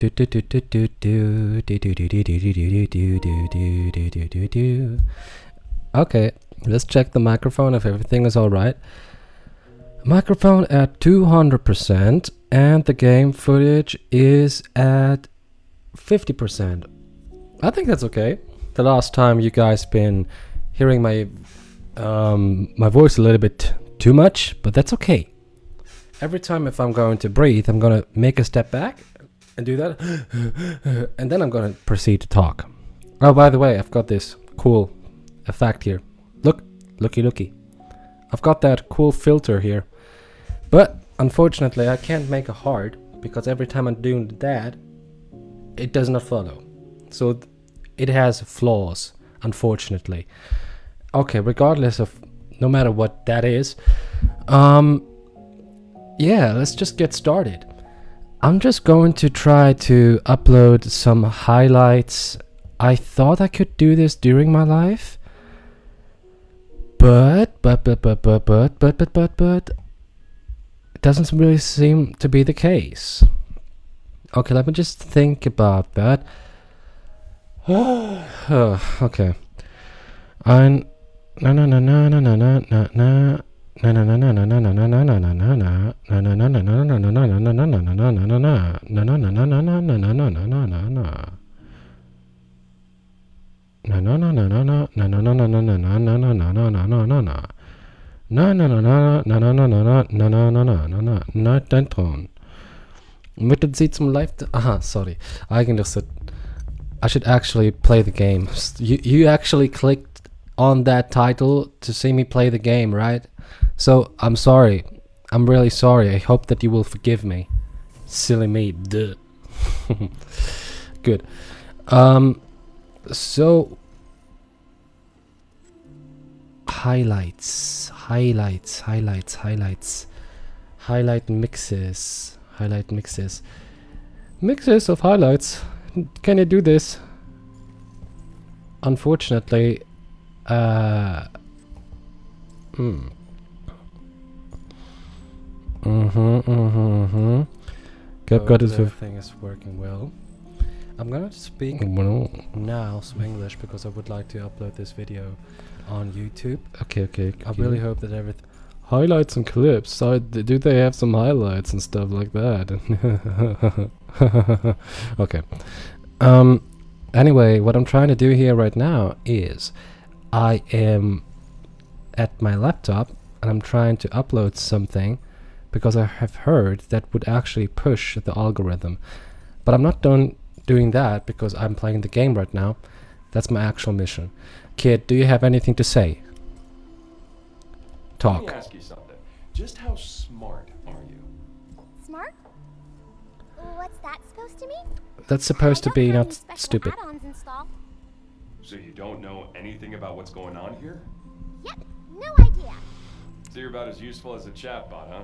Okay, let's check the microphone if everything is alright. Microphone at 200% and the game footage is at 50%. I think that's okay. The last time you guys been hearing my voice a little bit too much, but that's okay. Every time if I'm going to breathe, I'm gonna make a step back and do that, and then I'm gonna proceed to talk. Oh, by the way, I've got this cool effect here. Looky. I've got that cool filter here, but unfortunately I can't make a heart because every time I'm doing that, it does not follow. So it has flaws, unfortunately. Okay, regardless of, no matter what that is, yeah, let's just get started. I'm just going to try to upload some highlights. I thought I could do this during my life, but it doesn't really seem to be the case. Okay, let me just think about that. Okay. Möchten Sie zum Live... Aha, sorry. Eigentlich I should actually play the game. You actually clicked on that title to see me play the game, right? So, I'm sorry. I'm really sorry. I hope that you will forgive me. Silly me. Duh. Good. So... Highlights. Highlight mixes. Mixes of highlights. Can you do this? Unfortunately, I've got it. Everything is working well. I'm gonna speak now some English because I would like to upload this video on YouTube. Okay. I really hope that everything. Highlights and clips. Do they have some highlights and stuff like that? Okay. Anyway, what I'm trying to do here right now is I am at my laptop and I'm trying to upload something because I have heard that would actually push the algorithm. But I'm not done doing that because I'm playing the game right now. That's my actual mission. Kid, do you have anything to say? Talk. Let me ask you something. Just how smart are you? Smart? What's that supposed to mean? That's supposed to be not stupid. So you don't know anything about what's going on here? Yep, no idea. So you're about as useful as a chatbot, huh?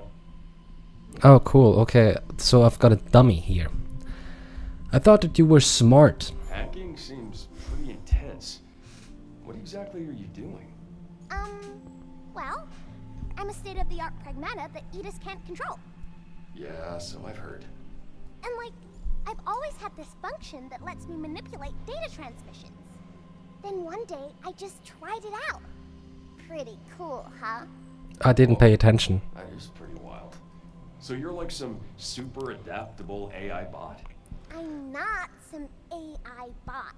Oh, cool. Okay, so I've got a dummy here. I thought that you were smart. Hacking seems pretty intense. What exactly are you doing? Well, I'm a state-of-the-art Pragmata that Edis can't control. Yeah, so I've heard. And I've always had this function that lets me manipulate data transmissions. Then one day, I just tried it out. Pretty cool, huh? I didn't pay attention. That is pretty wild. So you're like some super adaptable AI bot? I'm not some AI bot.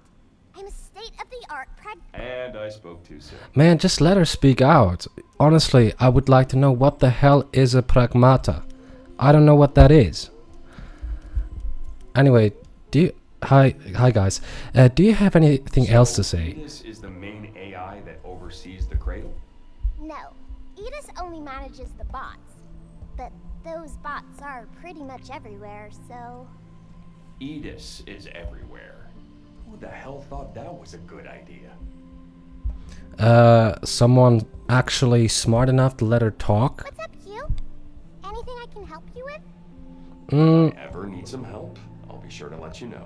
I'm a state-of-the-art And I spoke too soon. Man, just let her speak out. Honestly, I would like to know what the hell is a Pragmata. I don't know what that is. Anyway, hi guys. Do you have anything else to say? Edis is the main AI that oversees the cradle? No, Edis only manages the bots. But those bots are pretty much everywhere, so... Edis is everywhere. Who the hell thought that was a good idea? Someone actually smart enough to let her talk? What's up, Q? Anything I can help you with? If I ever need some help, I'll be sure to let you know.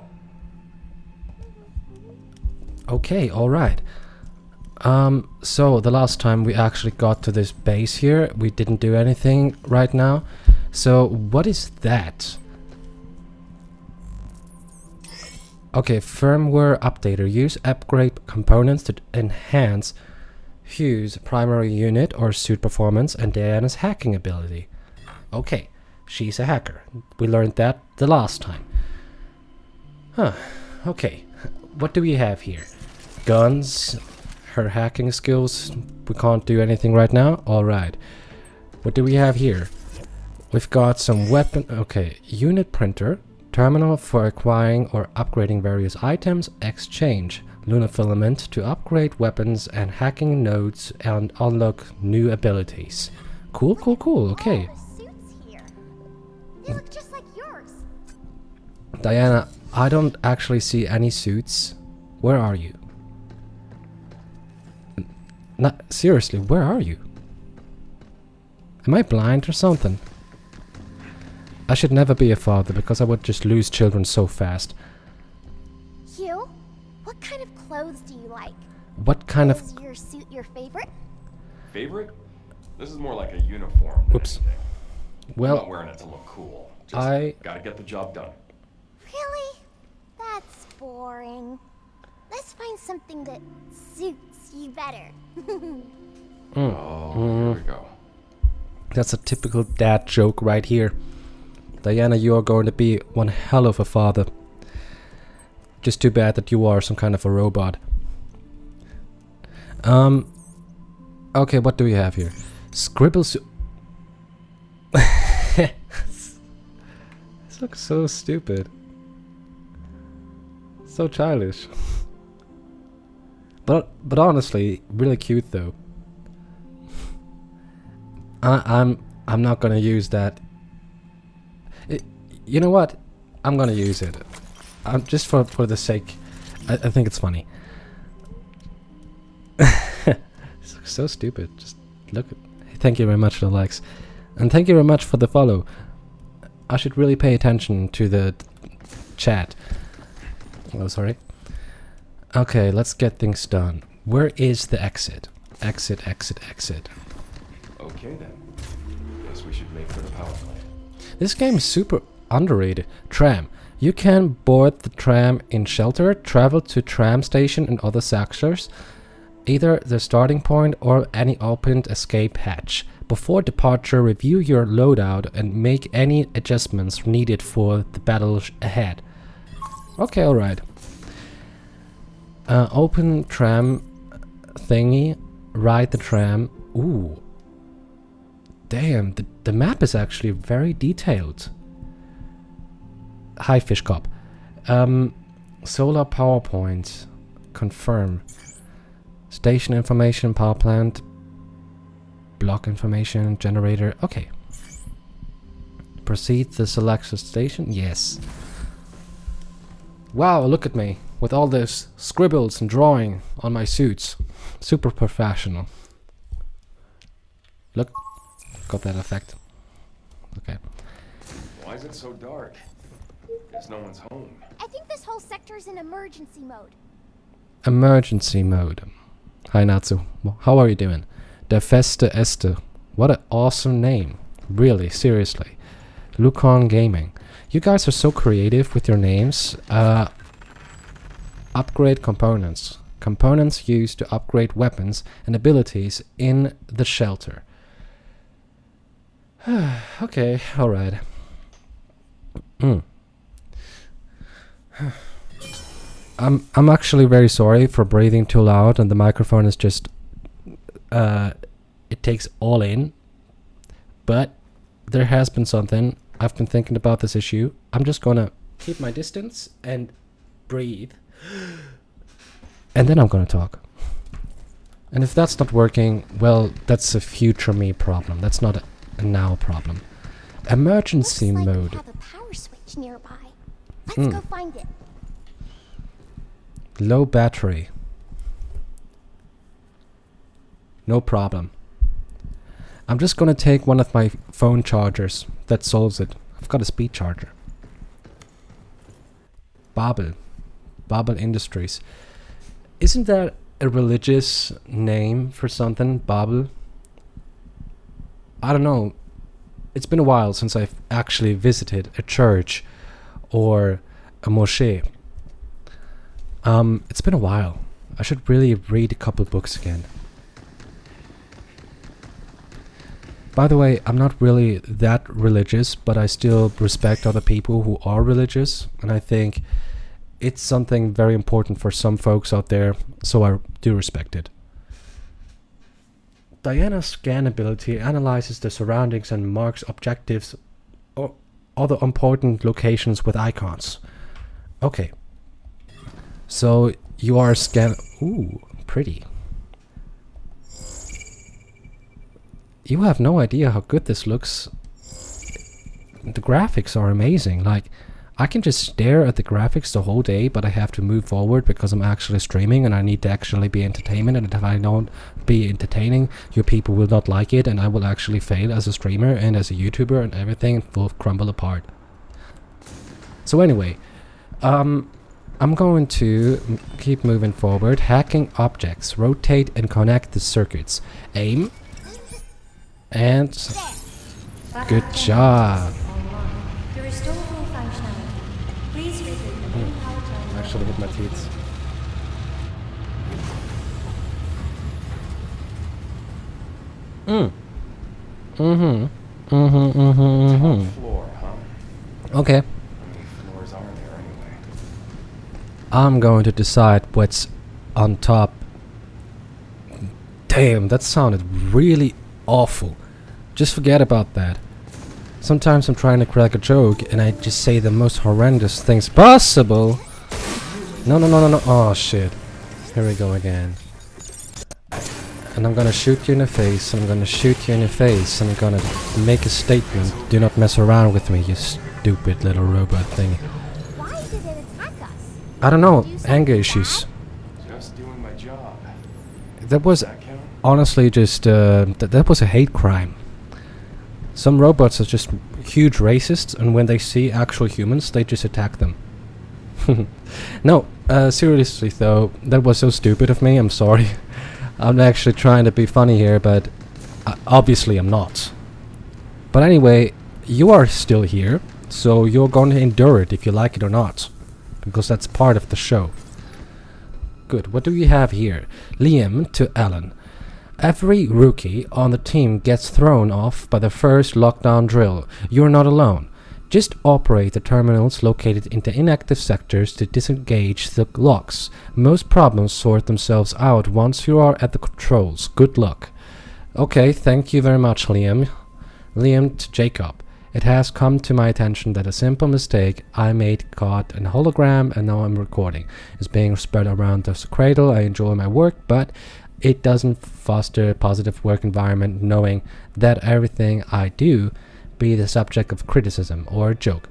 Okay, alright. So the last time we actually got to this base here, we didn't do anything right now. So what is that? Okay, firmware updater. Use upgrade components to enhance Hugh's primary unit or suit performance and Diana's hacking ability. Okay, she's a hacker. We learned that the last time. Huh, okay. What do we have here? Guns, her hacking skills. We can't do anything right now. Alright. What do we have here? We've got some weapon. Okay, unit printer. Terminal for acquiring or upgrading various items. Exchange. Lunar filament to upgrade weapons and hacking nodes and unlock new abilities. Cool, cool, cool. Okay. All the suits here. They look just like yours. Diana, I don't actually see any suits. Where are you? Seriously, where are you? Am I blind or something? I should never be a father because I would just lose children so fast. Hugh, what kind of clothes do you like? What kind of... Is your suit your favorite? Favorite? This is more like a uniform than Whoops. anything. I'm Well, not wearing it to look cool. Just I... gotta get the job done. Really? That's boring. Let's find something that suits you better. Oh, here we go. That's a typical dad joke right here. Diana, you are going to be one hell of a father. Just too bad that you are some kind of a robot. Okay, what do we have here? Scribbles. This looks so stupid. So childish. But honestly, really cute though. I'm not gonna use that. You know what? I'm gonna use it. Just for the sake. I think it's funny. It's so stupid. Just look at. Thank you very much for the likes, and thank you very much for the follow. I should really pay attention to the chat. Oh, sorry. Okay, let's get things done. Where is the exit? Exit, exit, exit. Okay then. Guess we should make for the power plant. This game is super underrated. Tram. You can board the tram in shelter, travel to tram station and other sectors, either the starting point or any opened escape hatch. Before departure, review your loadout and make any adjustments needed for the battle ahead. Okay, alright. Open tram thingy, ride the tram. Ooh. Damn, the map is actually very detailed. Hi, Fish Cop. Solar PowerPoint. Confirm. Station information, power plant. Block information, generator. Okay. Proceed to select the station. Yes. Wow, look at me. With all this scribbles and drawing on my suits. Super professional. Look. Got that effect. Okay. Why is it so dark? Guess no one's home. I think this whole sector is in emergency mode. Emergency mode. Hi Natsu. How are you doing? Der Feste Este. What an awesome name. Really, seriously. Lucon Gaming. You guys are so creative with your names. Upgrade components. Components used to upgrade weapons and abilities in the shelter. Okay, alright. I'm actually very sorry for breathing too loud and the microphone is just it takes all in. But there has been something. I've been thinking about this issue. I'm just gonna keep my distance and breathe. And then I'm gonna talk. And if that's not working, well, that's a future me problem. That's not a now problem. Emergency Looks like mode. we have a power switch nearby. Let's go find it. Low battery. No problem. I'm just gonna take one of my phone chargers. That solves it. I've got a speed charger. Babel. Babel Industries. Isn't that a religious name for something? Babel? I don't know. It's been a while since I've actually visited a church or a moschee. It's been a while. I should really read a couple books again. By the way, I'm not really that religious, but I still respect other people who are religious, and I think it's something very important for some folks out there, so I do respect it. Diana's scan ability analyzes the surroundings and marks objectives or other important locations with icons. Okay. So you are scan. Ooh, pretty. You have no idea how good this looks. The graphics are amazing. Like, I can just stare at the graphics the whole day, but I have to move forward because I'm actually streaming and I need to actually be entertainment. And if I don't be entertaining, your people will not like it, and I will actually fail as a streamer and as a YouTuber, and everything will crumble apart. So anyway, I'm going to keep moving forward. Hacking objects. Rotate and connect the circuits. Aim. And good job. To restore full functionality, please reboot the main power terminal. Actually hit my teeth. Top floor, huh? Okay. How many floors are there anyway? I'm going to decide what's on top. Damn, that sounded really awful. Just forget about that. Sometimes I'm trying to crack a joke and I just say the most horrendous things possible. No. Oh shit. Here we go again. And I'm gonna shoot you in the face, and I'm gonna shoot you in the face, and I'm gonna make a statement. Do not mess around with me, you stupid little robot thing. Why did it attack us? I don't know, You said anger that? issues. Just doing my job. That was Does that count? honestly just, that was a hate crime. Some robots are just huge racists, and when they see actual humans, they just attack them. No, seriously though, that was so stupid of me, I'm sorry. I'm actually trying to be funny here, but obviously I'm not. But anyway, you are still here, so you're going to endure it if you like it or not. Because that's part of the show. Good, what do we have here? Liam to Alan. Every rookie on the team gets thrown off by the first lockdown drill. You're not alone. Just operate the terminals located in the inactive sectors to disengage the locks. Most problems sort themselves out once you are at the controls. Good luck. Okay, thank you very much, Liam. Liam to Jacob. It has come to my attention that a simple mistake I made caught an hologram and now I'm recording. It's being spread around the cradle. I enjoy my work, but it doesn't foster a positive work environment knowing that everything I do be the subject of criticism or a joke.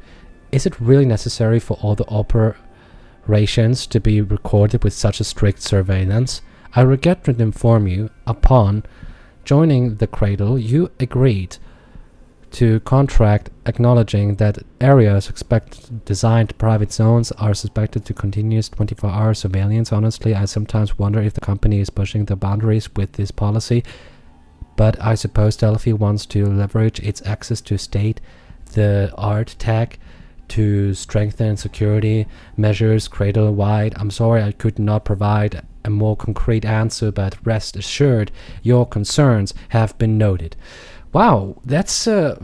Is it really necessary for all the operations to be recorded with such a strict surveillance? I regret to inform you, upon joining the cradle, you agreed to contract acknowledging that areas designed private zones are suspected to continuous 24-hour surveillance. Honestly, I sometimes wonder if the company is pushing the boundaries with this policy, but I suppose Delphi wants to leverage its access to state-the-art tech to strengthen security measures cradle-wide. I'm sorry I could not provide a more concrete answer, but rest assured your concerns have been noted. Wow, that's a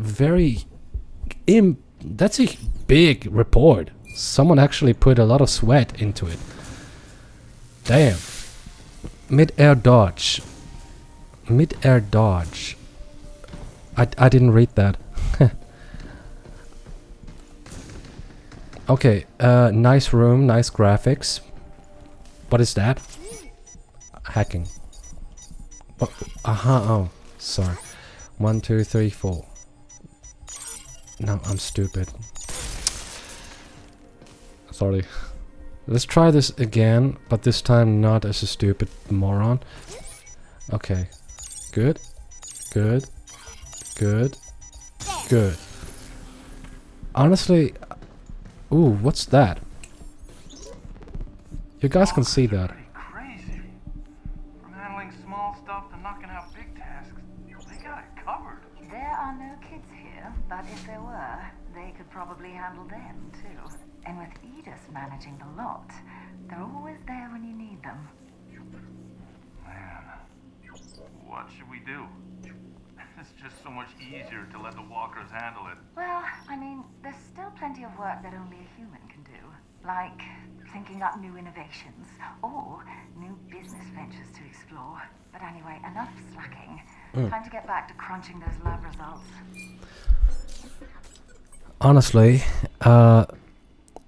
that's a big report. Someone actually put a lot of sweat into it. Damn. Mid-air dodge. Mid-air dodge. I didn't read that. Okay, nice room, nice graphics. What is that? Hacking. What? Oh, sorry. 1, 2, 3, 4. No, I'm stupid. Sorry. Let's try this again, but this time not as a stupid moron. Okay. Good. Good. Good. Good. Honestly... Ooh, what's that? You guys can see that. Crazy. From handling small stuff to knocking out big tasks, they got it covered. There are no kids here, but if there were, they could probably handle them too. And with Edith's managing the lot. They're always there when you need them. Man, what should we do? It's just so much easier to let the walkers handle it. Well, I mean, there's still plenty of work that only a human can do. Like thinking up new innovations or new business ventures to explore. But anyway, enough slacking. Time to get back to crunching those lab results. Honestly,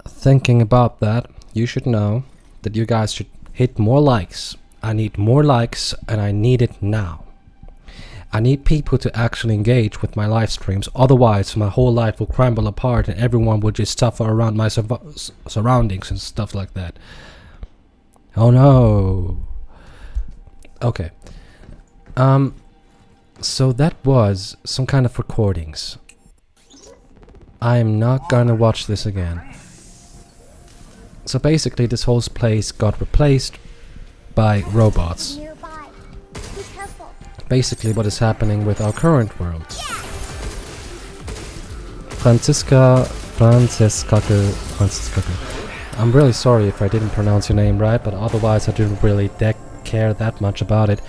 thinking about that, you should know that you guys should hit more likes. I need more likes, and I need it now. I need people to actually engage with my live streams, otherwise my whole life will crumble apart and everyone will just suffer around my surroundings and stuff like that. Oh no. Okay. So that was some kind of recordings. I am not gonna watch this again. So basically this whole place got replaced by robots. Nearby. Be careful. Basically what is happening with our current world. Franziska. I'm really sorry if I didn't pronounce your name right, but otherwise I didn't really care that much about it.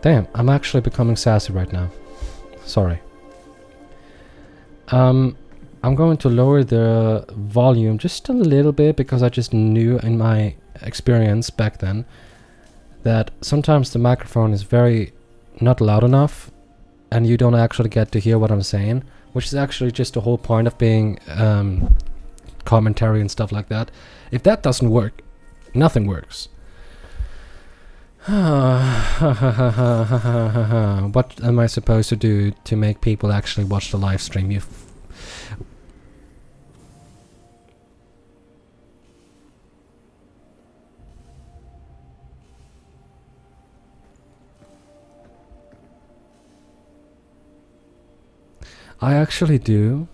Damn, I'm actually becoming sassy right now. Sorry. I'm going to lower the volume just a little bit because I just knew in my experience back then that sometimes the microphone is very not loud enough and you don't actually get to hear what I'm saying, which is actually just the whole point of being commentary and stuff like that. If that doesn't work, nothing works. What am I supposed to do to make people actually watch the live stream? I actually do.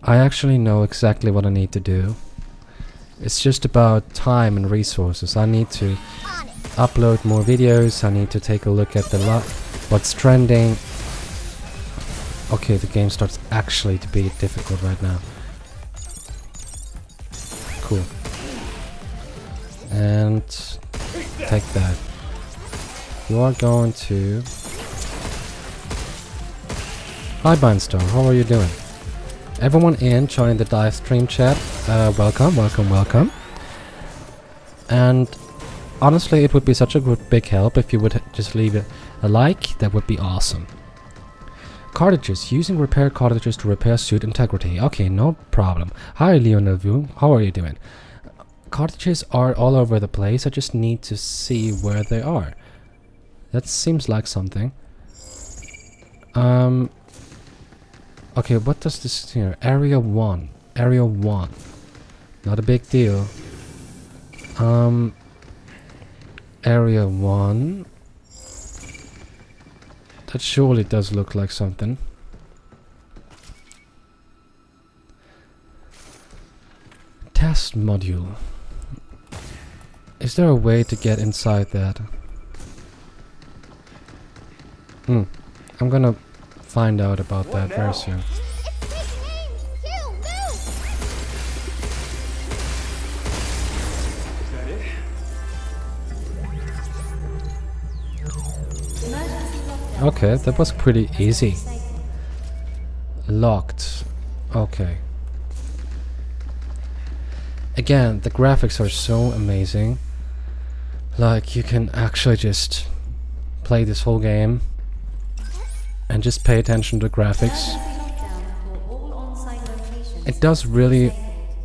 I actually know exactly what I need to do. It's just about time and resources. I need to upload more videos. I need to take a look at the what's trending. Okay, the game starts actually to be difficult right now. Cool. And take that. You are going to... Hi Bindstar, how are you doing? Everyone in, join the live stream chat. Welcome, welcome, welcome. And honestly, it would be such a big help if you would just leave a like. That would be awesome. Cartridges. Using repair cartridges to repair suit integrity. Okay, no problem. Hi Lionel Vu, how are you doing? Cartridges are all over the place. I just need to see where they are. That seems like something. Okay, what does this here? Area 1. Area 1. Not a big deal. Area 1. That surely does look like something. Test module. Is there a way to get inside that? I'm gonna find out about that very soon. Okay, that was pretty easy. Locked. Okay. Again, the graphics are so amazing. Like, you can actually just play this whole game and just pay attention to the graphics. It does really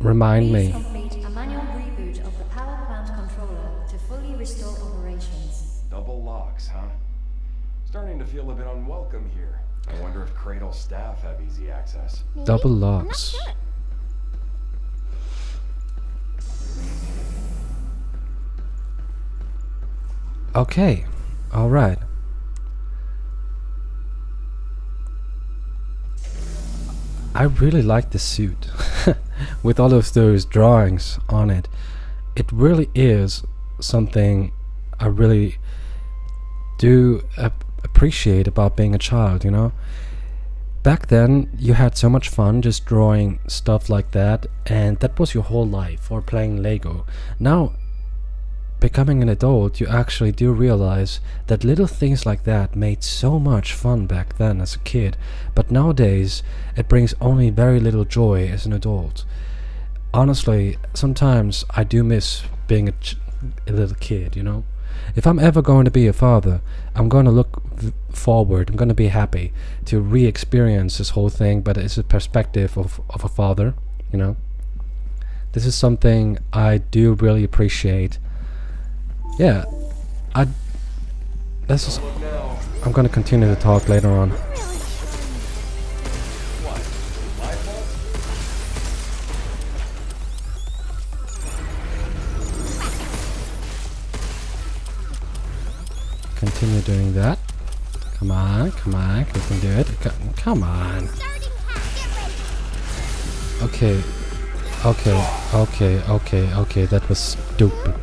remind me. Complete a manual reboot of the power plant controller to fully restore operations. Double locks, huh? Starting to feel a bit unwelcome here. I wonder if Cradle staff have easy access. Maybe? Double I'm not locks. sure. Okay, alright. I really like the suit with all of those drawings on it. It really is something I really do appreciate about being a child, you know? back then you had so much fun just drawing stuff like that, and that was your whole life, or playing Lego. Now, becoming an adult, you actually do realize that little things like that made so much fun back then as a kid, but nowadays it brings only very little joy as an adult. Honestly, sometimes I do miss being a little kid, you know? If I'm ever going to be a father, I'm going to look forward, I'm going to be happy to re-experience this whole thing, but it's a perspective of a father, you know? This is something I do really appreciate. Yeah, this is... I'm going to continue to talk later on. Continue doing that. Come on, you can do it. Come on. Okay, that was stupid.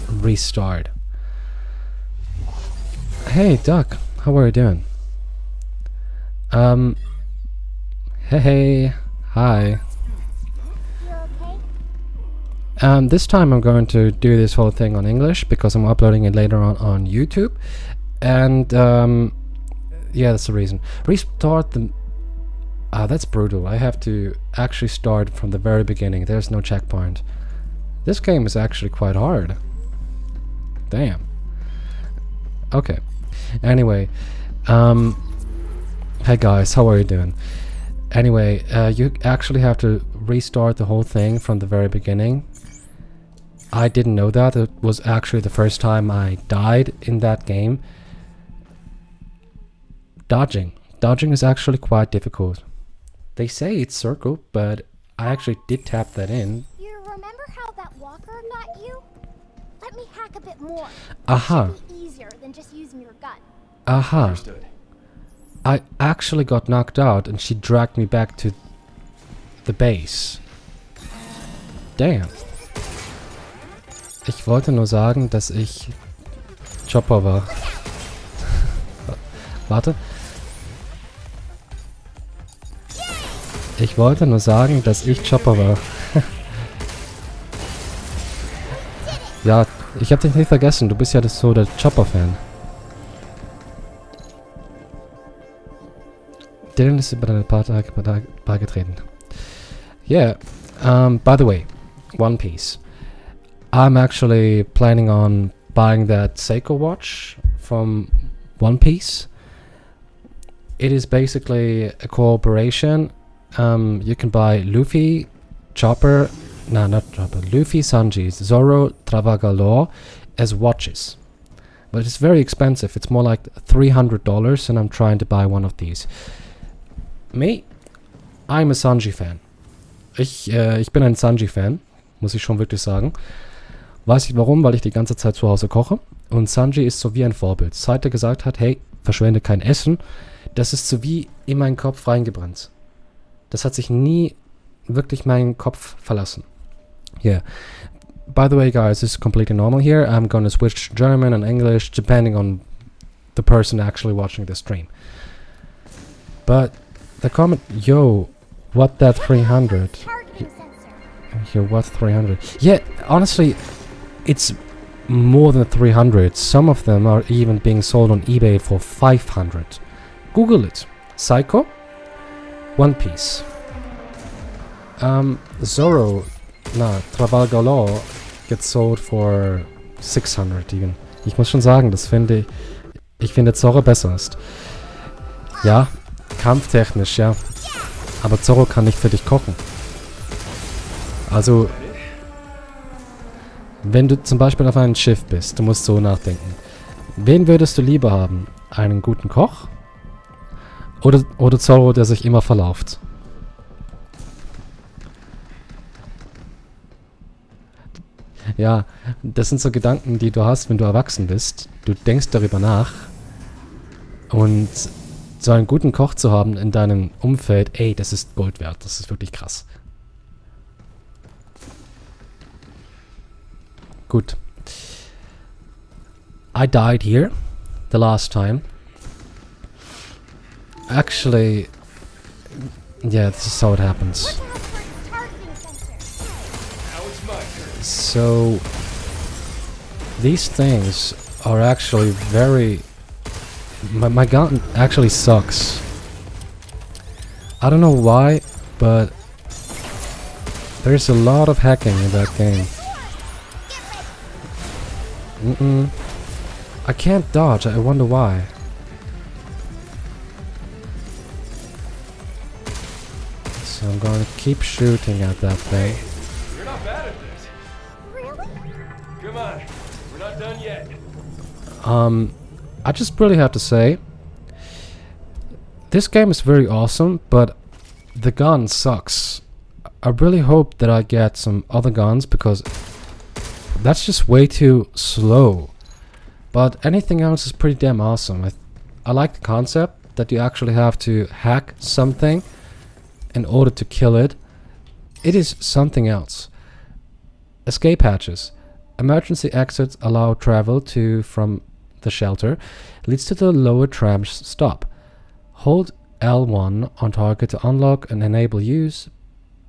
Restart. Hey, Duck, how are you doing? Hey, hi. This time I'm going to do this whole thing on English because I'm uploading it later on YouTube. And yeah, that's the reason. Restart the... that's brutal. I have to actually start from the very beginning. There's no checkpoint. This game is actually quite hard. Damn. Okay. Anyway, hey guys, how are you doing? Anyway, you actually have to restart the whole thing from the very beginning. I didn't know that. It was actually the first time I died in that game. Dodging is actually quite difficult. They say it's circle, but I actually did tap that in. You remember how that walker got you? Let me hack a bit more. Aha. It should be easier than just using your gun. Aha. Understood. I actually got knocked out and she dragged me back to the base. Damn. Ich wollte nur sagen, dass ich Chopper war. Warte. Ich wollte nur sagen, dass ich Chopper war. Ja, ich hab dich nicht vergessen. Du bist ja so der Chopper-Fan. Dylan ist über deine Partei beigetreten. Yeah. By the way, One Piece. I'm actually planning on buying that Seiko watch from One Piece. It is basically a cooperation. You can buy Luffy, Chopper, no, not Chopper, Luffy, Sanji, Zoro, Travagalore as watches. But it's very expensive. It's more like $300, and I'm trying to buy one of these. Me, I'm a Sanji-Fan. Ich bin ein Sanji-Fan, muss ich schon wirklich sagen. Weiß ich warum, weil ich die ganze Zeit zu Hause koche. Und Sanji ist so wie ein Vorbild. Seit er gesagt hat, hey, verschwende kein Essen, das ist so wie in meinen Kopf reingebrannt. Das hat sich nie wirklich meinen Kopf verlassen. Yeah. By the way, guys, this is completely normal here. I'm gonna switch to German and English, depending on the person actually watching the stream. But the comment, yo, what that 300? Targeting sensor. Yo, what 300? Yeah, honestly, it's more than 300. Some of them are even being sold on eBay for 500. Google it. Psycho, One Piece. Zoro, Travagalore gets sold for 600 even. Ich muss schon sagen, das finde ich finde Zoro besser ist. Ja, kampftechnisch, ja. Aber Zoro kann nicht für dich kochen. Also, wenn du zum Beispiel auf einem Schiff bist, du musst so nachdenken. Wen würdest du lieber haben? Einen guten Koch? Oder Zoro, der sich immer verlauft? Ja, das sind so Gedanken, die du hast, wenn du erwachsen bist. Du denkst darüber nach. Und so einen guten Koch zu haben in deinem Umfeld, ey, das ist Gold wert. Das ist wirklich krass. Gut. I died here. the last time. Actually, yeah, this is how it happens. Watch out for its targeting sensor. Now it's my turn. So, these things are actually very... My gun actually sucks. I don't know why, but there's a lot of hacking in that game. I can't dodge, I wonder why. So I'm gonna keep shooting at that thing. You're not bad at this. Really? Come on, we're not done yet. I just really have to say, this game is very awesome, but the gun sucks. I really hope that I get some other guns, because that's just way too slow. But anything else is pretty damn awesome. I like the concept that you actually have to hack something in order to kill it. It is something else. Escape hatches. Emergency exits allow travel from the shelter. Leads to the lower tram stop. Hold L1 on target to unlock and enable use.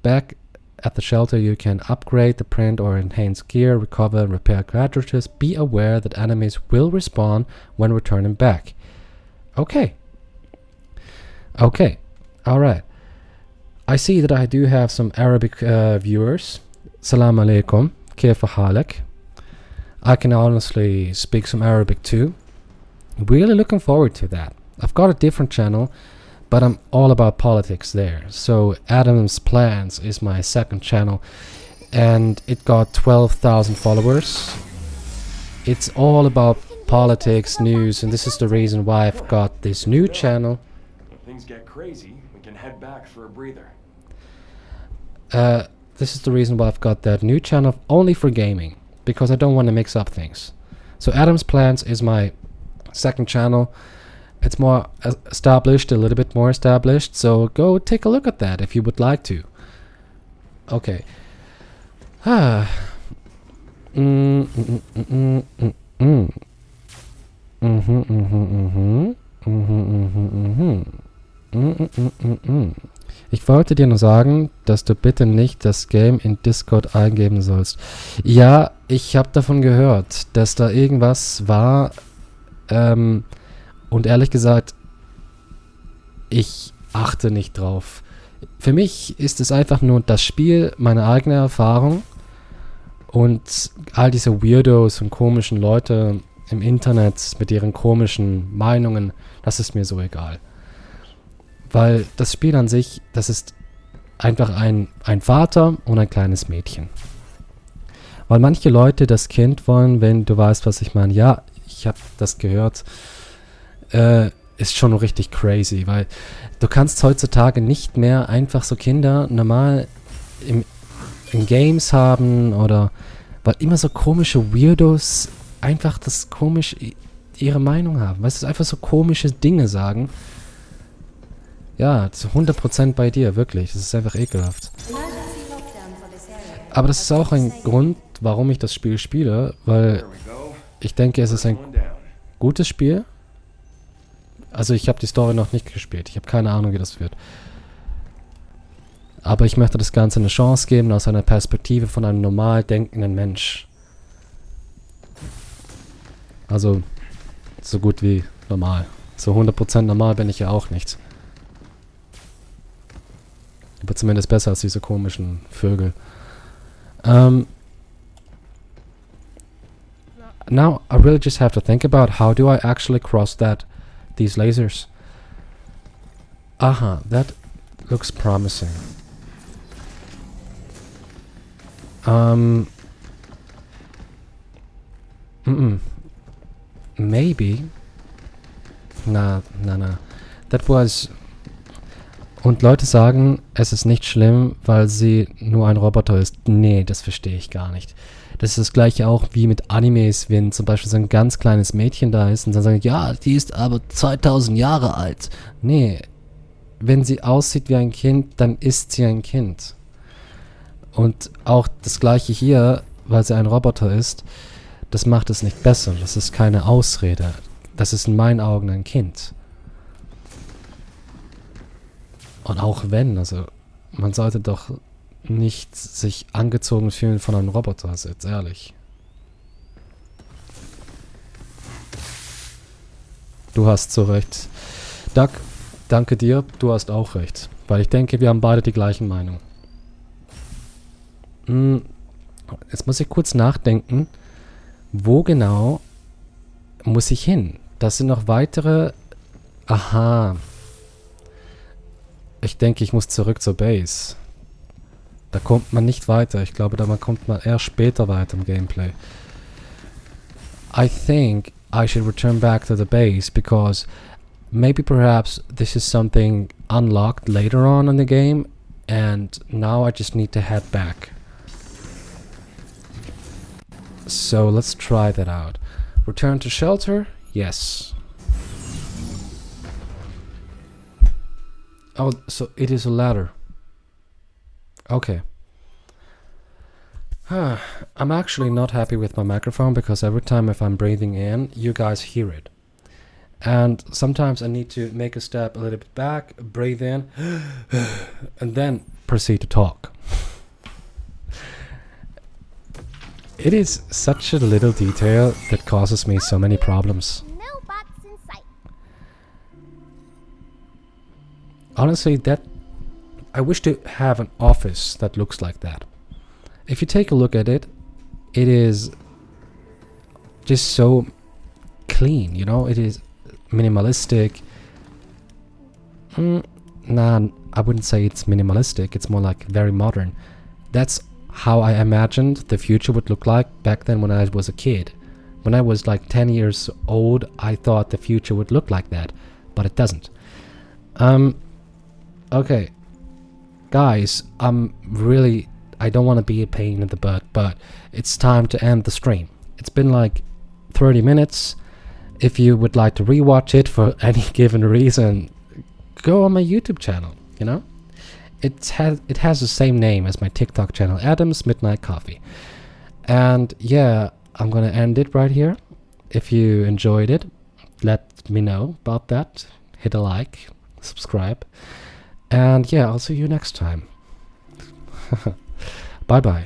Back at the shelter you can upgrade the print or enhance gear, recover and repair cartridges. Be aware that enemies will respawn when returning back. Okay. Okay. Alright. I see that I do have some Arabic viewers. Salam alaikum. Kayfa halak. I can honestly speak some Arabic too. Really looking forward to that. I've got a different channel, but I'm all about politics there. So Adam's Plans is my second channel, and it got 12,000 followers. It's all about politics, news, and this is the reason why I've got this new channel. When things get crazy, we can head back for a breather. This is the reason why I've got that new channel only for gaming, because I don't want to mix up things. So Adam's Plans is my second channel. It's more established, a little bit more established, so go take a look at that if you would like to. Okay. Ich wollte dir nur sagen, dass du bitte nicht das Game in Discord eingeben sollst. Ja, ich habe davon gehört, dass da irgendwas war, und ehrlich gesagt, ich achte nicht drauf. Für mich ist es einfach nur das Spiel, meine eigene Erfahrung, und all diese Weirdos und komischen Leute im Internet mit ihren komischen Meinungen, das ist mir so egal. Weil das Spiel an sich, das ist einfach ein Vater und ein kleines Mädchen. Weil manche Leute das Kind wollen, wenn du weißt, was ich meine. Ja, ich habe das gehört. Ist schon richtig crazy, weil du kannst heutzutage nicht mehr einfach so Kinder normal in Games haben, oder weil immer so komische Weirdos einfach das komisch ihre Meinung haben. Weißt du, einfach so komische Dinge sagen. Ja, zu 100% bei dir, wirklich. Das ist einfach ekelhaft. Aber das ist auch ein Grund, warum ich das Spiel spiele, weil ich denke, es ist ein gutes Spiel. Also ich habe die Story noch nicht gespielt. Ich habe keine Ahnung, wie das wird. Aber ich möchte das Ganze eine Chance geben aus einer Perspektive von einem normal denkenden Mensch. Also so gut wie normal. So 100% normal bin ich ja auch nicht. Aber zumindest besser als diese komischen Vögel. Now I really just have to think about how do I actually cross these lasers. Aha, that looks promising. Maybe. Na. That was... Und Leute sagen, es ist nicht schlimm, weil sie nur ein Roboter ist. Nee, das verstehe ich gar nicht. Das ist das gleiche auch wie mit Animes, wenn zum Beispiel so ein ganz kleines Mädchen da ist und dann sagen, ja, die ist aber 2000 Jahre alt. Nee, wenn sie aussieht wie ein Kind, dann ist sie ein Kind. Und auch das gleiche hier, weil sie ein Roboter ist, das macht es nicht besser. Das ist keine Ausrede. das ist in meinen Augen ein Kind. Und auch wenn, also man sollte doch nicht sich angezogen fühlen von einem Roboter, ist jetzt ehrlich. Du hast so recht. Doug, danke dir, du hast auch recht. Weil ich denke, wir haben beide die gleichen Meinungen. Jetzt muss ich kurz nachdenken, wo genau muss ich hin? Das sind noch weitere... Aha. Ich denke, ich muss zurück zur Base. Da kommt man nicht weiter. Ich glaube, da kommt man erst später weiter im Gameplay. I think I should return back to the base because maybe perhaps this is something unlocked later on in the game and now I just need to head back. So let's try that out. Return to shelter? Yes. Oh, so it is a ladder. Okay. I'm actually not happy with my microphone because every time if I'm breathing in, you guys hear it. And sometimes I need to make a step a little bit back, breathe in, and then proceed to talk. It is such a little detail that causes me so many problems. No bots in sight. Honestly, I wish to have an office that looks like that. If you take a look at it, it is just so clean, you know? It is minimalistic. Nah, I wouldn't say it's minimalistic. It's more like very modern. That's how I imagined the future would look like back then when I was a kid. When I was like 10 years old, I thought the future would look like that, but it doesn't. Okay. Guys, I don't want to be a pain in the butt, but it's time to end the stream. It's been like 30 minutes. If you would like to rewatch it for any given reason, go on my YouTube channel, you know? It has the same name as my TikTok channel, Adam's Midnight Coffee. And yeah, I'm gonna end it right here. If you enjoyed it, let me know about that. Hit a like, subscribe. And yeah, I'll see you next time. Bye bye.